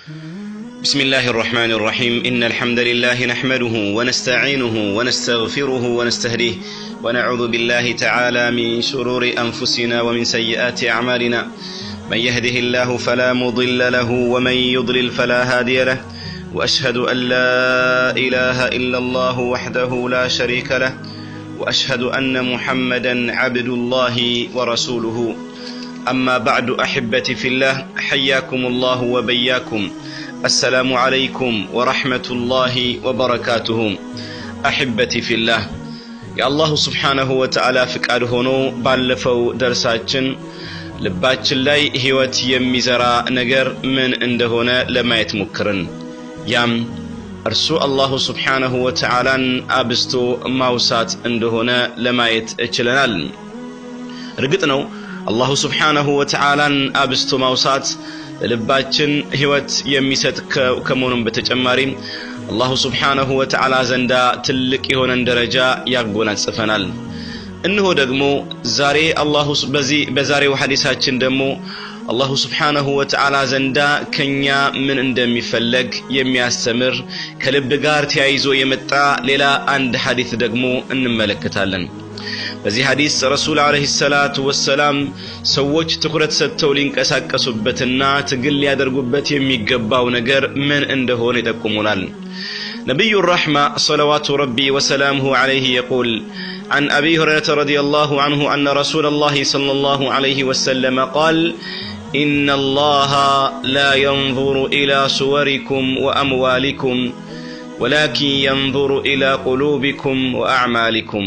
بسم الله الرحمن الرحيم إن الحمد لله نحمده ونستعينه ونستغفره ونستهديه ونعوذ بالله تعالى من شرور أنفسنا ومن سيئات أعمالنا من يهده الله فلا مضل له ومن يضلل فلا هادي له وأشهد أن لا إله إلا الله وحده لا شريك له وأشهد أن محمدا عبد الله ورسوله أما بعد أحبتي في الله حياكم الله وبياكم السلام عليكم ورحمة الله وبركاته أحبتي في الله يا الله سبحانه وتعالى فقاد ሆኖ ባለፈው ደርሳችን ልባችን ላይ ህይወት የሚዘራ ነገር ምን እንደሆነ ለማየት ሞክረን ያም እርሱ አላህ Subhanahu Wa Ta'ala አብስቶ ማውሳት እንደሆነ ለማየት እችለናል እርግጥ ነው አላህ Subhanahu Wa Ta'ala አብስቶ ማውሳት ልባችን ህይወት የሚሰጥ ከመሆኑም በተጨማሪ አላህ Subhanahu Wa Ta'ala ዘንዳ ትልቅ የሆነ ደረጃ ያጎናጽፈናል እንሆ ደግሞ ዛሬ አላህ በዛሬው ሐዲሳችን ደግሞ አላህ Subhanahu Wa Ta'ala ዘንዳ ከኛ ምን እንደሚፈልግ የሚያስተምር ከልብ ጋር ተያይዞ የመጣ ሌላ አንድ ሐዲስ ደግሞ እንመለከታለን በዚህ ሐዲስ ረሱል አለይሂ ሰላቱ ወሰለም ሰዎች ትኩረት ሰጥተው ሊንቀሳቀሱበትና ትግል ያደርጉበት የሚገባው ነገር ምን እንደሆነ ይጠቁሙናል نبي الرحمة صلوات ربي وسلامه عليه يقول عن أبي هريرة رضي الله عنه أن رسول الله صلى الله عليه وسلم قال إن الله لا ينظر إلى صوركم وأموالكم ولكن ينظر إلى قلوبكم وأعمالكم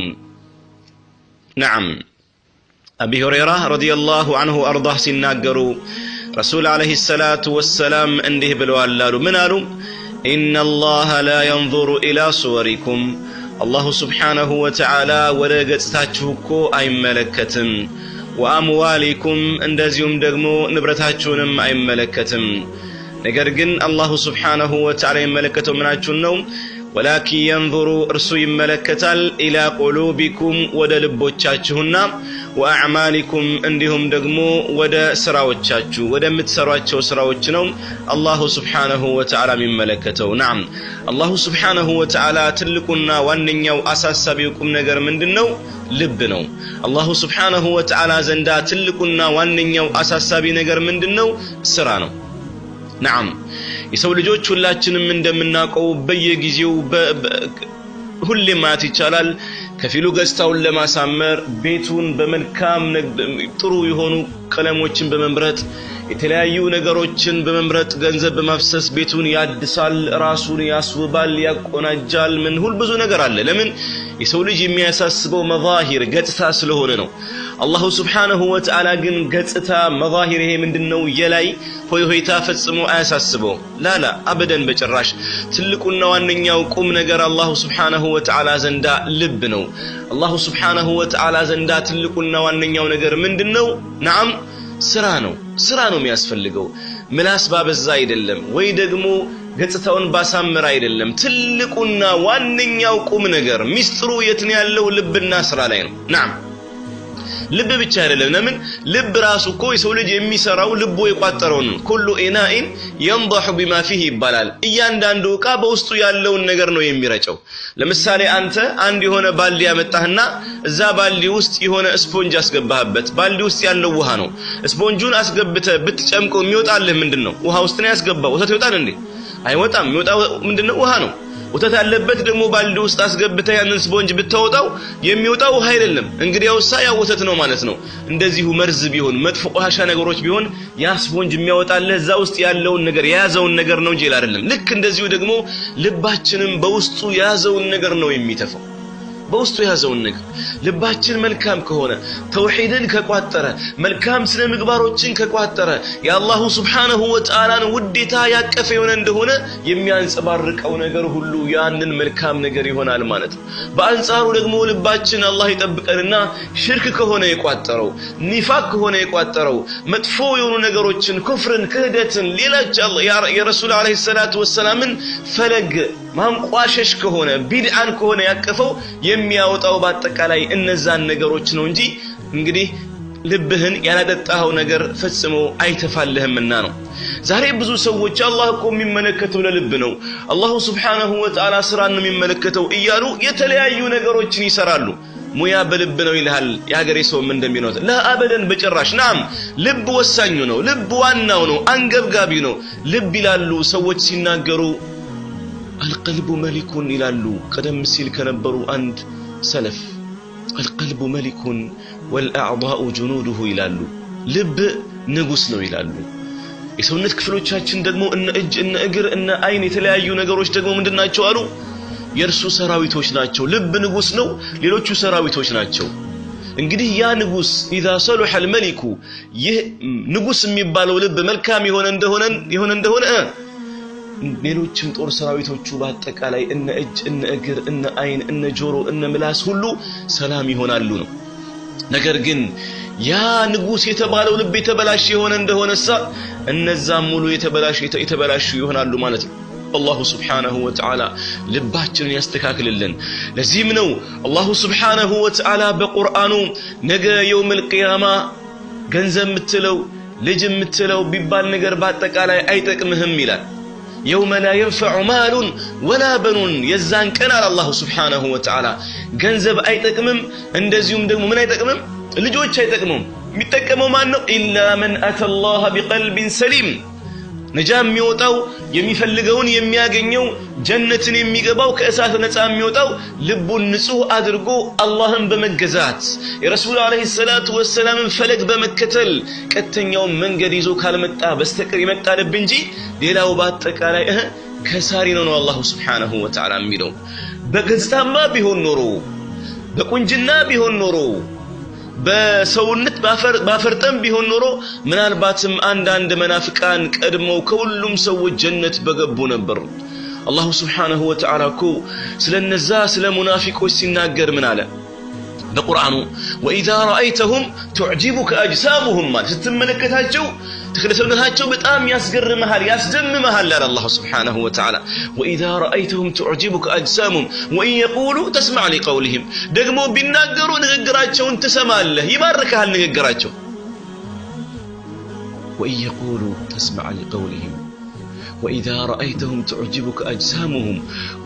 نعم أبي هريرة رضي الله عنه أرضاه سناقروا رسول عليه الصلاة والسلام عنده بالوالال من قالوا إن الله لا ينظر إلى صوركم الله سبحانه وتعالى ولا قصتاچوكو أي ملكتم وأموالكم اندزيوم دغمو نبرتاچونم أي ملكتم ነገር ግን الله سبحانه وتعالى يملكتو مناچون ነው ولكن ينظر ارسو يملكتال الى قلوبكم ودلبوچاچሁና واعمالكم እንዲሁም ደግሞ ወደ ስራዎቻችሁ ወደ ምትሰሯቸው ስራዎች ነው الله سبحانه وتعالى يملكتو نعم الله سبحانه وتعالى ትልቁና ዋነኛው አሳሳቢው ቁም ነገር ምንድነው ልብ ነው الله سبحانه وتعالى ዘንዳ ትልቁና ዋነኛው አሳሳቢ ነገር ምንድነው ስራ ነው نعم የሰው ልጆች ሁላችንም እንደምናቀው በየጊዜው ሁሌ ማት ይቻላል ከፊሉ ገስታውን ለማሳመር ቤቱን በመልካም ጥሩ የሆኑ ቀለሞችን በመምረጥ የተለያዩ ነገሮችን በመምረጥ ገንዘብ በማፍሰስ ቤቱን ያድሳል ራሱን ያስውባል ያቆናጃል ምን ሁሉ ብዙ ነገር አለ ለምን የሰው ልጅ የሚያሳስበው መዛሂር ገጽታ ስለሆነ ነው አላህ Subhanahu Wa Ta'ala ግን ገጽታ መዛሂር ይሄ ምንድነው የላይ ሆይታ ፈጽሞ አያሳስበው ላላ አበደን በጭራሽ ትልቁና ዋነኛው ቁም ነገር አላህ Subhanahu Wa Ta'ala ዘንዳ ልብ ነው አላህ Subhanahu Wa Ta'ala ዘንዳ ትልቁና ዋነኛው ነገር ምንድነው نعم ስራ ነው የሚያስፈልገው ምላስ ባበዛ አይደለም ወይ ደግሞ ገጽታውን ባሳምር አይደለም ትልቁና ዋነኛው ቁም ነገር ሚስጥሩ የት ነው ያለው ልብና ስራ ላይ ነው نعم ልብ ብቻ አይደለም ለምን ልብ ራሱ እኮ የሰው ልጅ የሚሰራው ልቡ የቋጠረው ነው ኩሉ ኢናኢን ينضح بما فيه ይባላል እያንዳንዱ ዕቃ በውስጡ ያለውን ነገር ነው የሚረጨው ለምሳሌ አንተ አንድ የሆነ ባልዲ ያመጣህና እዛ ባልዲ ውስጥ የሆነ ስፖንጅ አስገባህበት ባልዲ ውስጥ ያለው ውሃ ነው ስፖንጁን አስገብተህ ብትጨምቀው የሚወጣልህ ምንድነው ውሃ ውስጥ ነው ያስገባው ወተት ይወጣል እንዴ አይወጣም የሚወጣው ምንድነው ውሃ ነው ወተት ያለበት ደግሞ ባልዲ ውስጥ አስገብተህ ያንን ስፖንጅ ብታወጣው የሚወጣው ውሃ አይደለም እንግዲያውሳ ያ ወተት ነው ማለት ነው እንደዚሁ መርዝ ቢሆን መጥፎ ቆሻሻ ነገሮች ቢሆን ያ ስፖንጅ የሚያወጣልህ እዛ ውስጥ ያለውን ነገር የያዘውን ነገር ነው እንጂ አይደለም ልክ እንደዚሁ ደግሞ ልባችንም በውስጡ የያዘውን ነገር ነው የሚተፈው በውስጡ ያዘውን ነገር ልባችን መልካም ከሆነ ተውሂድን ከቋጠረ መልካም ስነ ምግባሮችን ከቋጠረ የአላህ Subhanahu Wa Ta'ala ውዴታ ያቀፈ የሆነ እንደሆነ የሚያንጸባርቀው ነገር ሁሉ ያንን መልካም ነገር ይሆናል ማለት ነው በአንጻሩ ደግሞ ልባችን አላህ ይጠብቀንና ሽርክ ከሆነ የቋጠረው ኒፋቅ ከሆነ የቋጠረው መጥፎ የሆኑ ነገሮችን ኩፍርን ክህደትን ሌላች የረሱል አለይሂ ሰላቱ ወሰላምን ፈለግ ማንቋሸሽ ከሆነ ቢድዓን ከሆነ ያቀፈው የሚያወጣው በአጠቃላይ እነዛን ነገሮች ነው እንጂ እንግዲህ ልብህን ያላጠጣው ነገር ፈጽሞ አይተፋልህምና ነው ዛሬ ብዙ ሰዎች አላህ እኮ የሚመለከተው ለልብ ነው አላህ Subhanahu Wa Ta'ala ስራን ነው የሚመለከተው እያሉ የተለያዩ ነገሮችን ይሰራሉ ሙያ በልብ ነው ይልሃል ያገሬ ሰው ምን እንደሚነው ለአበደን በጭራሽ ናም ልብ ወሳኙ ነው ልብ ዋናው ነው አንገብጋቢ ነው ልብ ይላሉ ሰዎች ሲናገሩ القلب ملك ይላሉ ቀደም ሲል ከነበሩ አንድ ሰለፍ القلب ملك والأعضاء جنوده ይላሉ ልብ ንጉስ ነው ይላሉ የሰውነት ክፍሎቻችን ደግሞ እነ እጅ እነ እግር እነ አይን የተለያዩ ነገሮች ደግሞ ምንድናቸው አሉ የርሱ ሰራዊቶች ናቸው ልብ ንጉስ ነው ሌሎቹ ሰራዊቶች ናቸው እንግዲህ ያ ንጉስ اذا صلح الملك ይህ ንጉስ የሚባለው ልብ መልካም ይሆን እንደሆነ ሌሎችም ጦር ሰራዊቶቹ በአጠቃላይ እነ እጅ እነ እግር እነ አይን እነ ጆሮ እነ ምላስ ሁሉ ሰላም ይሆናሉ ነው ነገር ግን ያ ንጉስ የተባለው ልብ የተበላሽ ይሆን እንደሆነሳ እነዛም ሙሉ የተበላሹ ይሆናሉ ማለት ነው الله سبحانه وتعالى ልባችንን ያስተካክልልን ለዚህም ነው الله سبحانه وتعالى በቁርአኑ ነገ يوم القيامة ገንዘብ ምትለው ልጅ ምትለው ቢባል ነገር በአጠቃላይ አይጠቅምህም ይላል يوم لا ينفع مال ولا بنون يزان كان على الله سبحانه وتعالى ገንዘብ አይጠቅምም እንደዚሁም ደግሞ ምን አይጠቅምም ልጆች አይጠቅሙም የሚጠቀመው ማን ነው إلا من أتى الله بقلب سليم ነጃም የሚወጣው የሚፈልገውን የሚያገኘው ጀነትን የሚገባው ከእሳት ነፃ የሚወጣው ልቡን ንጹህ አድርጎ አላህን በመገዛት የረሱል አለይሂ ሰላቱ ወሰለም ፈለግ በመከተል ቀጥተኛው መንገድ ይዞ ካልመጣ በስተቀር ይመጣ ልብ እንጂ ሌላው በአጠቃላይ ከሳሪ ነው አላህ Subhanahu Wa Ta'ala የሚለው በገጽታማ ቢሆን ኖሮ በቁንጅና ቢሆን ኖሮ በሰውነት ባፈርጠም ቢሆን ኖሮ ምናልባትም አንዳንድ መናፍቃን ቀድመው ከሁሉም ሰዎች ጀነት በገቡ ነበር አላህ Subhanahu Wa Ta'ala እኮ ስለነዛ ስለ ሙናፊቆች ሲናገር ምን አለ በቁርአኑ وإذا رأيتهم تعجبك أجسامهم ስትመለከታቸው ተክለሰውነታቸው በጣም ያስገርምሃል ያስደምምሃል አለ አላህ Subhanahu Wa Ta'ala وإذا رأيتهم تعجبك أجسامهم وإن يقولوا تسمع لقولهم ደግሞ ቢናገሩ ንግግራቸውን ትሰማለህ ይባርካል ንግግራቸው وإن يقولوا تسمع لقولهم وإذا رأيتهم تعجبك أجسامهم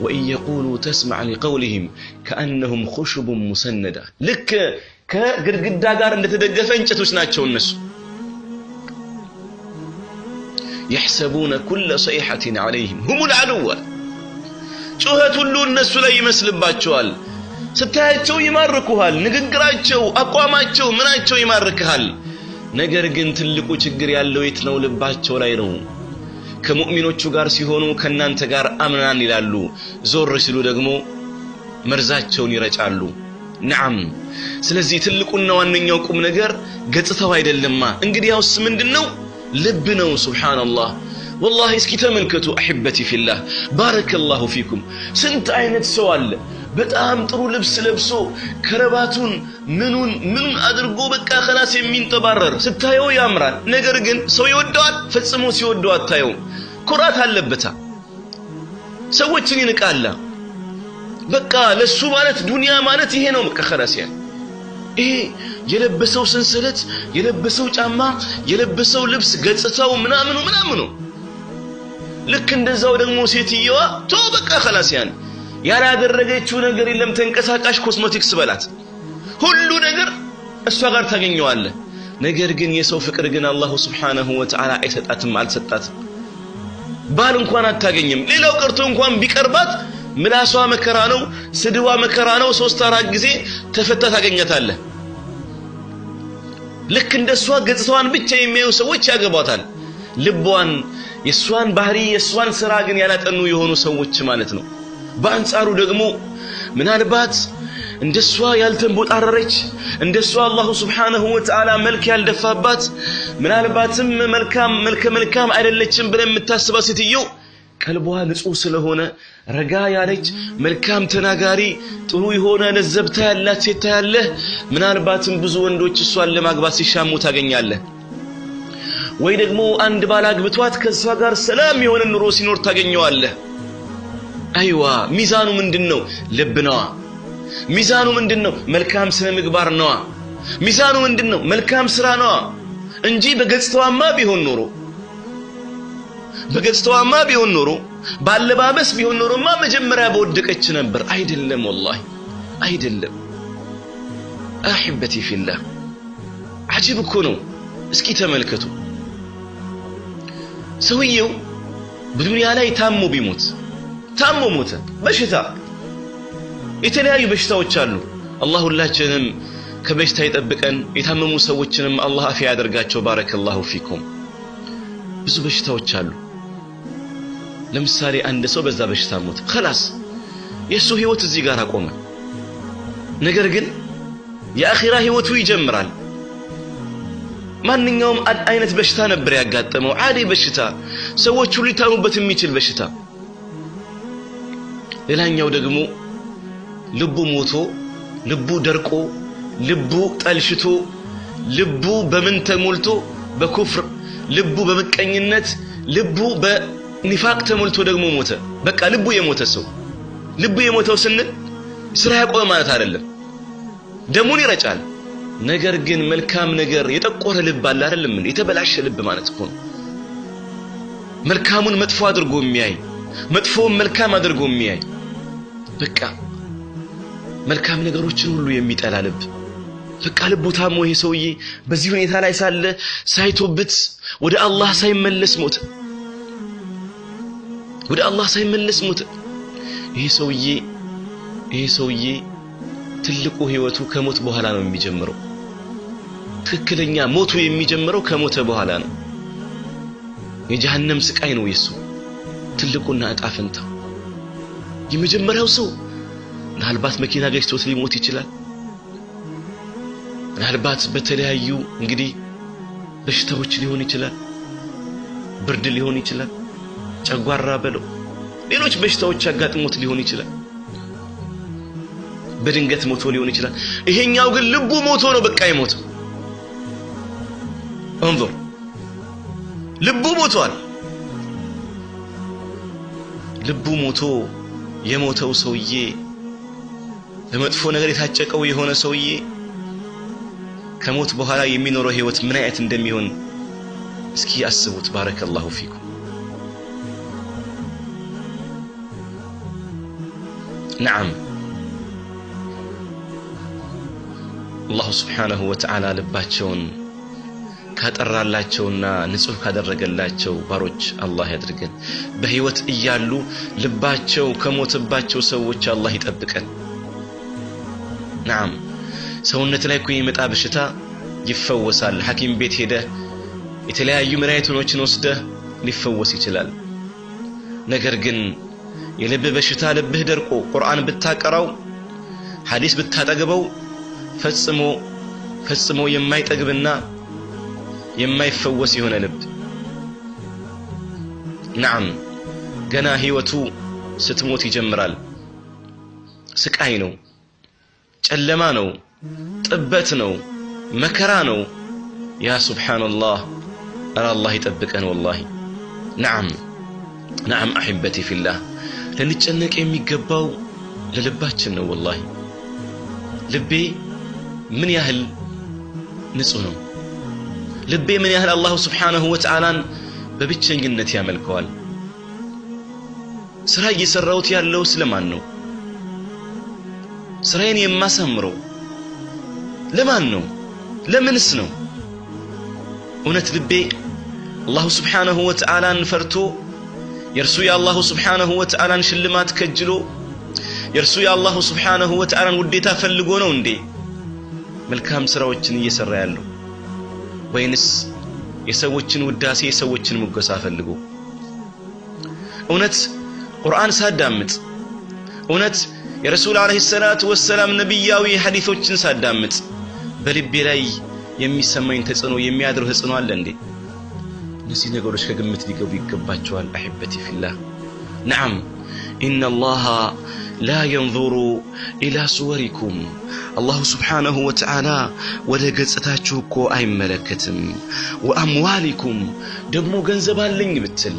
وإن يقولوا تسمع لقولهم كأنهم خشب مسندة لك كغرغዳ ጋር እንደተደገፈ እንጨቶች ናቸው እነሱ يحسبون كل صيحة عليهم هم العدو ጩኸት ሁሉ እነሱ ላይ ይመስልባቸዋል ስታያቸው ይማርኩሃል ንግግራቸው አቋማቸው ምናቸው ይማርካል ነገር ግን ትልቁ ችግር ያለው የት ነው ልባቸው ላይ ነው ከሙእሚኖቹ ጋር ሲሆኑ ከናንተ ጋር አምናን ይላሉ ዞር ሲሉ ደግሞ መርዛቸውን ይረጫሉ نعم ስለዚህ ትልቁና ዋነኛው ቁም ነገር ገጽታው አይደለማ እንግዲህ ያውስ ምንድነው ልብ ነው ሱብሃንአላህ والله እስኪ ተመልከቱ احبتي في الله بارك الله فيكم ስንት አይነት ሰው አለ በጣም ጥሩ ልብስ ለብሶ ከረባቱን ምኑን አድርጎ በቃ خلاص የሚንጠባረር ስታየው ያምራል ነገር ግን ሰው ይወደዋል ፈጽሞ ሲወደው አታየው ኩራት አለበታ ሰዎችን ይንቃላ በቃ ለሱ ማለት ዱንያ ማለት ይሄ ነው በቃ خلاص ያ ይሄ የለበሰው ሰንሰለት የለበሰው ጫማ የለበሰው ልብስ ገጽታው ምናምኑ ልክ እንደዛው ደግሞ ሴትየዋ በቃ خلاص ያን ያላደረገችው ነገር የለም ተንቀሳቃሽ ኮስሞቲክስ በላት ሁሉ ነገር እሷ ጋር ታገኘዋለህ ነገር ግን የሰው ፍቅር ግን አላህ Subhanahu Wa Ta'ala አይሰጣትም አልሰጣትም ባል እንኳን አታገኝም ሌላው ቀርቶ እንኳን ቢቀርባት ምላሷ መከራ ነው ስድዋ መከራ ነው 3-4 ጊዜ ተፈታ ታገኛታለህ ልክ እንደሷ ገጽታዋን ብቻ የሚያዩ ሰዎች ያገባታል ልቧን የሷን ባህሪ የሷን ስራ ግን ያላጠኑ የሆኑ ሰዎች ማለት ነው በአንጻሩ ደግሞ ምናልባት እንደሷ ያልተንቦጣረረች እንደሷ አላህ Subhanahu Wa Ta'ala መልክ ያልደፋባት ምናልባትም መልካም አይደለችም ብለን የምታስበው ሴትዮ ቀልቧ ንጹህ ስለሆነ ረጋ ያለች መልካም ተናጋሪ ጥሩ የሆነ ለዘብታ ያላት ሴት ታያለህ ምናልባትም ብዙ ወንዶች እሷን ለማግባት ሲሻሙ ታገኛለህ ወይ ደግሞ አንድ ባላግብቷት ከሷ ጋር ሰላም የሆነ ኑሮ ሲኖር ታገኘዋለህ አይዋ ሚዛኑ ምንድነው ልብ ነው ሚዛኑ ምንድነው መልካም ስነ ምግባር ነው ሚዛኑ ምንድነው መልካም ስራ ነው እንጂ በገጽታዋማ ቢሆን ኖሮ ባለባበስ ቢሆን ኖሮማ መጀመሪያ በወደቀች ነበር አይደለም والله አይደለም احبتي في الله عجيب እኮ ነው እስኪ ተመልከቱ ሰውየው በዱንያ ላይ ታሞ ሞተ በሽታ የተለያዩ በሽታዎች አሉ አላህ ሁላችንም ከበሽታ ይጠብቀን የታመሙ ሰዎችንም አላህ አፊያ ያደርጋቸው ባረከላሁ ፊኩም ብዙ በሽታዎች አሉ ለምሳሌ አንድ ሰው በዛ በሽታ ሞተ خلاص የሱ ህይወት እዚህ ጋር አቆመ ነገር ግን የአኺራ ህይወቱ ይጀምራል ማንኛውም አይነት በሽታ ነበር ያጋጠመው ዓዲ በሽታ ሰዎች ሁሉ ሊታሙበት የሚችል በሽታ ሌላኛው ደግሞ ልቡ ሞቶ ልቡ ደርቆ ልቡ ጠልሽቶ ልቡ በምን ተሞልቶ በኩፍር ልቡ በመቀኝነት ልቡ በኒፋቅ ተሞልቶ ደግሞ ሞተ በቃ ልቡ የሞተው ስንል ስራ ያቆመ ማለት አይደለም ደሙን ይረጫል ነገር ግን መልካም ነገር የጠቆረ ልብ አለ አይደለም የተበላሸ ልብ ማለት እኮ ነው መልካሙን መጥፎ አድርጎ የሚያይ መጥፎውን መልካም አድርጎ የሚያይ በቃ መልካም ነገሮችን ሁሉ የሚጠላ ልብ በቃ ልቡ ታሞ ይሄ ሰውዬ በዚህ ሁኔታ ላይ ሳለ ሳይቶበት ወደ አላህ ሳይመለስ ሞተ ይሄ ሰውዬ ትልቁ ህይወቱ ከሞት በኋላ ነው የሚጀምረው ትክክለኛ ሞቱ የሚጀምረው ከሞተ በኋላ ነው የጀሃነም ስቃይ ነው የሱ ትልቁና አጣፈንታ የመጀመሪያው ሰው ምናልባት መኪና ገጭቶት ሊሞት ይችላል ምናልባት በተለያዩ እንግዲህ በሽታዎች ሊሆን ይችላል ብርድ ሊሆን ይችላል ጨጓራ በለው ሌሎች በሽታዎች ያጋጥሙት ሊሆን ይችላል በድንገት ሞቶ ሊሆን ይችላል ይሄኛው ግን ልቡ ሞቶ ነው በቃ የሞተው እንظر ልቡ ሞቷል ልቡ ሞቶ የሞተው ሰውዬ በመጥፎ ነገር የታጨቀው የሆነ ሰውዬ ከሞት በኋላ የሚኖረው ህይወት ምን አይነት እንደሚሆን እስኪ አስቡት ባረከላሁ ፊኩም نعم الله سبحانه وتعالى ልባቸውን ካጠራላቸውና ንጹህ ካደረገላቸው ባሮች አላህ ያድርገን በህይወት እያሉ ልባቸው ከሞተባቸው ሰዎች አላህ ይጠብቀን نعم ሰውነት ላይ የሚመጣ በሽታ ይፈወሳል ሐኪም ቤት ሄደ የተለያዩ መድኃኒቶችን ወስደ ሊፈወስ ይችላል ነገር ግን የልብ በሽታ ልብህ ደርቆ ቁርአን ብታቀራው ሐዲስ ብታጠግበው ፈጽሞ የማይጠግብና የማይፈወስ የሆነ ልብ نعم ገና ህይወቱ ስትሞት ይጀምራል ስቃይ ነው ጨለማ ነው ጥበት ነው መከራ ነው ያ ሱብሃንአላህ الله يطبقن والله نعم احبتي في الله ለንጨነቅ የሚገባው ለልባችን ነው والله ልቤ ምን ያህል ንጹህ ነው ልቤ ምን ያህል አላህ Subhanahu Wa Ta'ala በብቸኝነት ያመልከዋል ስራ እየሰራሁት ያለው ስለማን ነው ስራዬን የማሰምረው ለማን ነው ለምንስ ነው እውነት ልቤ አላህ Subhanahu Wa Ta'ala ፈርቶ የርሱ ያላህ Subhanahu Wa Ta'ala ሽልማት ከጅሎ የርሱ ያላህ Subhanahu Wa Ta'ala ውዴታ ፈልጎ ነው እንዴ መልካም ስራዎችን እየሰራ ያለው ወይንስ የሰዎችን ውዳሴ የሰዎችን ሙገሳ ፈልጎ እውነት ቁርአን ሳዳምጥ እውነት የረሱል አለይሂ ሰላቱ ወሰለም ነብያዊ ሐዲሶችን ሳዳምጥ በልቤ ላይ የሚሰማኝ ተጽኖ የሚያድረው ተጽኖ አለ እንዴ እነዚህ ነገሮች ከግምት ሊገቡ ይገባቸዋል احبتي في الله نعم ان الله لا ينظر الى صوركم الله سبحانه وتعالى ولا ገጽታችሁ እኮ አይመለከትም واموالكم ደግሞ ገንዘብ አለኝ ብትል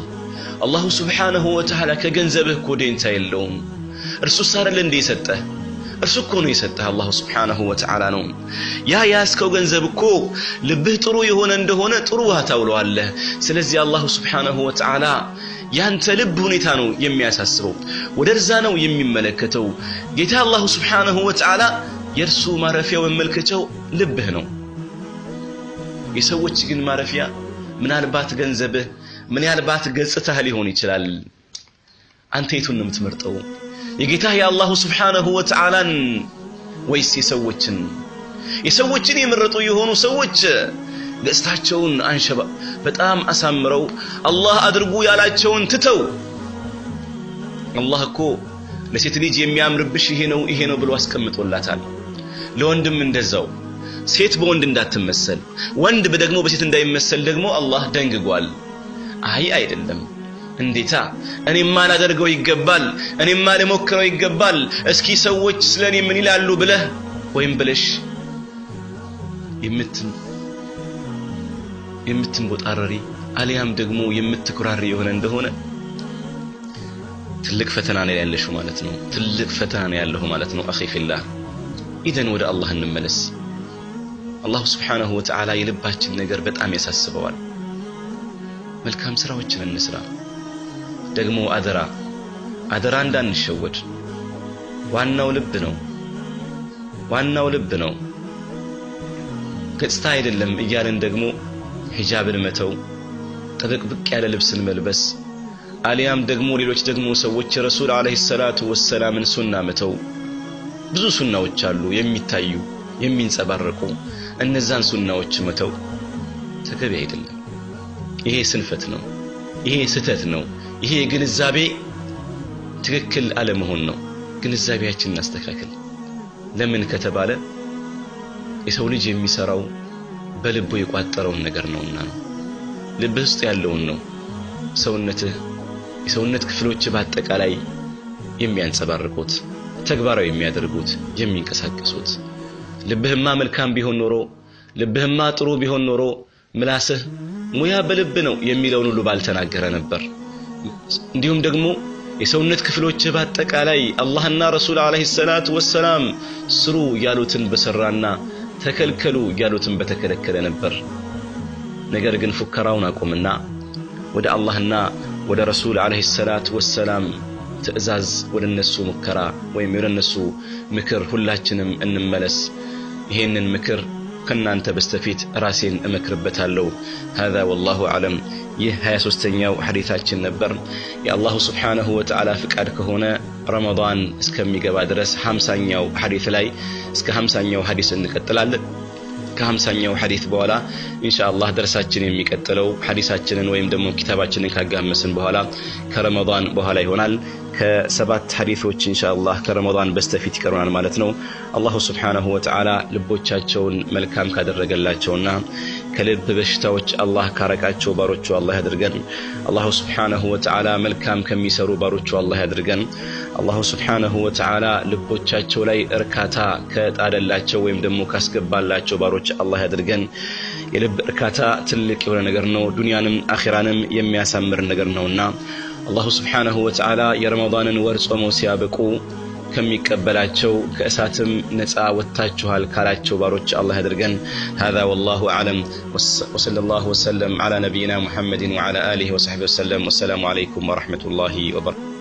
الله سبحانه وتعالى ከገንዘብህ እኮ ደንታ የለውም እርሱ ሳረለ እንደ ይሰጠህ እርሱ እኮ ነው የሰጠህ አላህ Subhanahu Wa Ta'ala ነው ያ ያስከው ገንዘብ እኮ ልብህ ጥሩ የሆነ እንደሆነ ጥሩ ታውለዋለህ ስለዚህ አላህ Subhanahu Wa Ta'ala ያንተ ልብ ሁኔታ ነው የሚያሳስበው ወደርዛ ነው የሚመለከተው ጌታ አላህ Subhanahu Wa Ta'ala የርሱ ማረፊያው መመልከቻው ልብህ ነው የሰዎች ግን ማረፊያ ምናልባት ገንዘብህ ምናልባት ገጽታህ ሊሆን ይችላል አንተ የቱን ነው የምትመርጠው የጌታ ያአላህ Subhanahu Wa Ta'ala ወይስ የሰዎችን የመረጡ የሆኑ ሰዎች ገጽታቸውን አንሸባ በጣም አሳምረው አላህ አድርጉ ያላቸውን ትተው አላህ እኮ ለሴት ልጅ የሚያምርብሽ ይሄ ነው ብሎ አስቀምጦላታል ለወንድም እንደዛው ሴት በወንድ እንዳትመሰል ወንድ በደግሞ በሴት እንዳይመሰል ደግሞ አላህ ደንግጓል አይደለም እንዴታ እኔማ ላደርገው ይገባል እኔማ ለሞክረው ይገባል እስኪ ሰዎች ስለኔ ምን ይላሉ ብለህ ወይም ብለሽ የምትንቦጣረሪ አሊያም ደግሞ የምትኩራሪ የሆነ እንደሆነ ትልቅ ፈተና ነው ያለሽው ማለት ነው ትልቅ ፈተና ነው ያለው ማለት ነው አኺ ፊላህ ኢደን ወደ አላህ እንመለስ አላህ Subhanahu Wa Ta'ala የልባችን ነገር በጣም ያሳስበዋል መልካም ስራዎችን እንስራ ደግሞ አደራ እንዳንሸወድ ዋናው ልብ ነው ገጽታ አይደለም እያለን ደግሞ ሂጃብን መተው ተበቅብቅ ያለ ልብስን መልበስ አሊያም ደግሞ ሌሎች ደግሞ ሰዎች ረሱል አለይሂ ሰላቱ ወሰላምን ሱና መተው ብዙ ሱናዎች አሉ የሚታዩ የሚንጸባረቁ እነዛን ሱናዎች መተው ተገቢ አይደለም ይሄ ስንፈት ነው ይሄ ስተት ነው ይሄ ግንዛቤ ትክክል አለመሆን ነው ግንዛቤያችንን እናስተካክል ለምን ከተባለ የሰው ልጅ የሚሰራው በልቡ የቋጠረውን ነገር ነውና ነው ልብህ ውስጥ ያለውን ነው የሰውነት ክፍሎች በአጠቃላይ የሚያንጸባርቁት ተግባራዊ የሚያደርጉት የሚንቀሳቀሱት ልብህማ መልካም ቢሆን ኖሮ ልብህማ ጥሩ ቢሆን ኖሮ ምላስህ ሙያ በልብ ነው የሚለውን ሁሉ ባልተናገረ ነበር እንዲሁም ደግሞ የሰውነት ክፍሎች በአጠቃላይ አላህና ረሱል አለይሂ ሰላቱ ወሰላም ስሩ ያሉትን በሰራና ተከልከሉ ያሉትን በተከለከለ ነበር ነገር ግን ፉከራውን አቆምና ወደ አላህና ወደ ረሱል አለይሂ ሰላቱ ወሰላም ትእዛዝ ወደነሱ ሙከራ ወይም ወደነሱ ምክር ሁላችንም እንመለስ ይሄንን ምክር ከናንተ በስተፊት ራሴን እመክርበታለሁ هذا والله اعلم ይህ 23ኛው ሐዲታችን ነበር የአላህ Subhanahu Wa Ta'ala ፍቃድ ከሆነ ረመዳን እስከሚገባ ድረስ 50ኛው ሐዲት ላይ እስከ 50ኛው ሐዲስ እንቀጥላለን ከ50ኛው ሐዲስ በኋላ ኢንሻአላህ ደርሳችን የሚቀጥለው ሐዲሳችንን ወይም ደግሞ ኪታባችንን ካጋመስን በኋላ ከረመዳን በኋላ ይሆናል ከሰባት ሐዲሶች ኢንሻአላህ ከረመዳን በስተፊት ይቀርናል ማለት ነው አላህ Subhanahu Wa Ta'ala ልቦቻቸውን መልካም ካደረገላቸውና ከልብ በሽታዎች አላህ ካረቃቸው ባሮቹ አላህ ያድርገን አላህ Subhanahu Wa Ta'ala መልካም ከሚሰሩ ባሮቹ አላህ ያድርገን አላህ Subhanahu Wa Ta'ala ልቦቻቸው ላይ እርካታ ከጣደላቸው ወይም ደግሞ ካስገባላቸው ባሮች አላህ ያድርገን የልብ እርካታ ትልቅ የሆነ ነገር ነው ዱንያንም አኺራንም የሚያሳምር ነገር ነውና አላህ Subhanahu Wa Ta'ala የረመዳንን ወር ጾመው ሲያበቁ ከሚቀበላቸው ከእሳትም ነፃ ወጣችኋል ካላቸው ባሮች አላህ ያድርገን هذا والله اعلم وصلى الله وسلم على نبينا محمد وعلى اله وصحبه وسلم والسلام عليكم ورحمة الله وبركاته